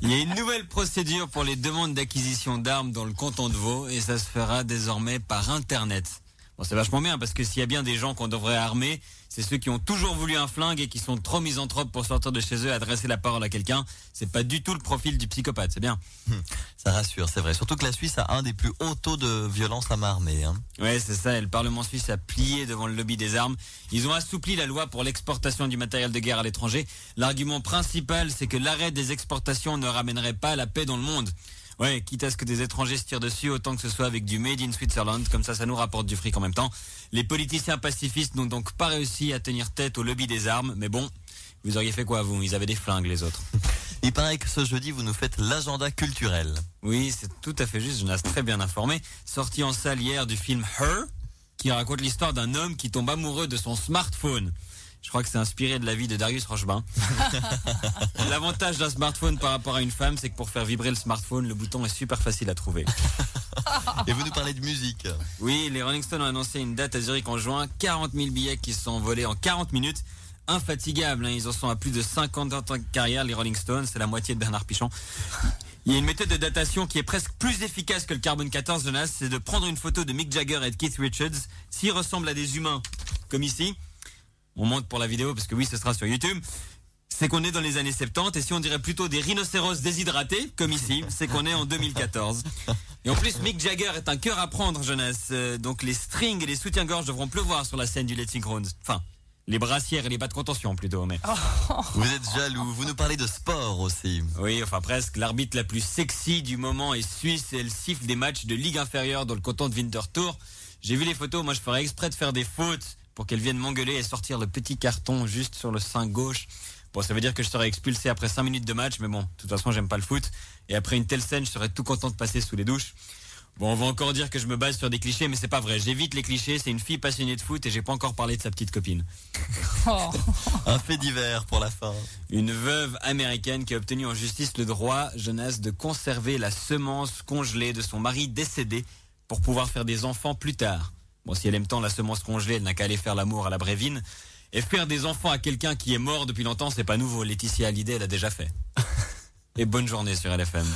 Il y a une nouvelle procédure pour les demandes d'acquisition d'armes dans le canton de Vaud et ça se fera désormais par Internet. Bon, c'est vachement bien parce que s'il y a bien des gens qu'on devrait armer, c'est ceux qui ont toujours voulu un flingue et qui sont trop misanthropes pour sortir de chez eux et adresser la parole à quelqu'un. C'est pas du tout le profil du psychopathe, c'est bien. Ça rassure, c'est vrai. Surtout que la Suisse a un des plus hauts taux de violence à main armée. Ouais, c'est ça. Et le Parlement suisse a plié devant le lobby des armes. Ils ont assoupli la loi pour l'exportation du matériel de guerre à l'étranger. L'argument principal, c'est que l'arrêt des exportations ne ramènerait pas la paix dans le monde. Ouais, quitte à ce que des étrangers se tirent dessus, autant que ce soit avec du Made in Switzerland, comme ça nous rapporte du fric en même temps. Les politiciens pacifistes n'ont donc pas réussi à tenir tête au lobby des armes, mais bon, vous auriez fait quoi vous? Ils avaient des flingues les autres. Il paraît que ce jeudi, vous nous faites l'agenda culturel. Oui, c'est tout à fait juste, je suis très bien informé. Sorti en salle hier du film Her, qui raconte l'histoire d'un homme qui tombe amoureux de son smartphone. Je crois que c'est inspiré de la vie de Darius Rochebin. L'avantage d'un smartphone par rapport à une femme, c'est que pour faire vibrer le smartphone, le bouton est super facile à trouver. Et vous nous parlez de musique. Oui, les Rolling Stones ont annoncé une date à Zurich en juin. 40 000 billets qui se sont envolés en 40 minutes. Infatigables, hein. Ils en sont à plus de 50 ans de carrière, les Rolling Stones. C'est la moitié de Bernard Pichon. Il y a une méthode de datation qui est presque plus efficace que le carbone 14, Jonas. C'est de prendre une photo de Mick Jagger et de Keith Richards. S'ils ressemblent à des humains, comme ici, on monte pour la vidéo parce que oui, ce sera sur YouTube. C'est qu'on est dans les années 70 et si on dirait plutôt des rhinocéros déshydratés, comme ici, c'est qu'on est en 2014. Et en plus, Mick Jagger est un cœur à prendre, Jonas. Donc les strings et les soutiens-gorge devront pleuvoir sur la scène du Let's Synchrone. Enfin, les brassières et les bas de contention plutôt, mais... Vous êtes jaloux, vous nous parlez de sport aussi. Oui, enfin presque. L'arbitre la plus sexy du moment est suisse et elle siffle des matchs de ligue inférieure dans le canton de Winterthur. J'ai vu les photos, moi je ferais exprès de faire des fautes pour qu'elle vienne m'engueuler et sortir le petit carton juste sur le sein gauche. Bon, ça veut dire que je serai expulsé après 5 minutes de match, mais bon, de toute façon, j'aime pas le foot. Et après une telle scène, je serais tout content de passer sous les douches. Bon, on va encore dire que je me base sur des clichés, mais c'est pas vrai. J'évite les clichés, c'est une fille passionnée de foot et j'ai pas encore parlé de sa petite copine. Un fait divers pour la fin. Une veuve américaine qui a obtenu en justice le droit, Jonas, de conserver la semence congelée de son mari décédé pour pouvoir faire des enfants plus tard. Bon, si elle aime tant la semence congelée, elle n'a qu'à aller faire l'amour à la Brévine. Et faire des enfants à quelqu'un qui est mort depuis longtemps, c'est pas nouveau. Laetitia Hallyday l'a déjà fait. Et bonne journée sur LFM.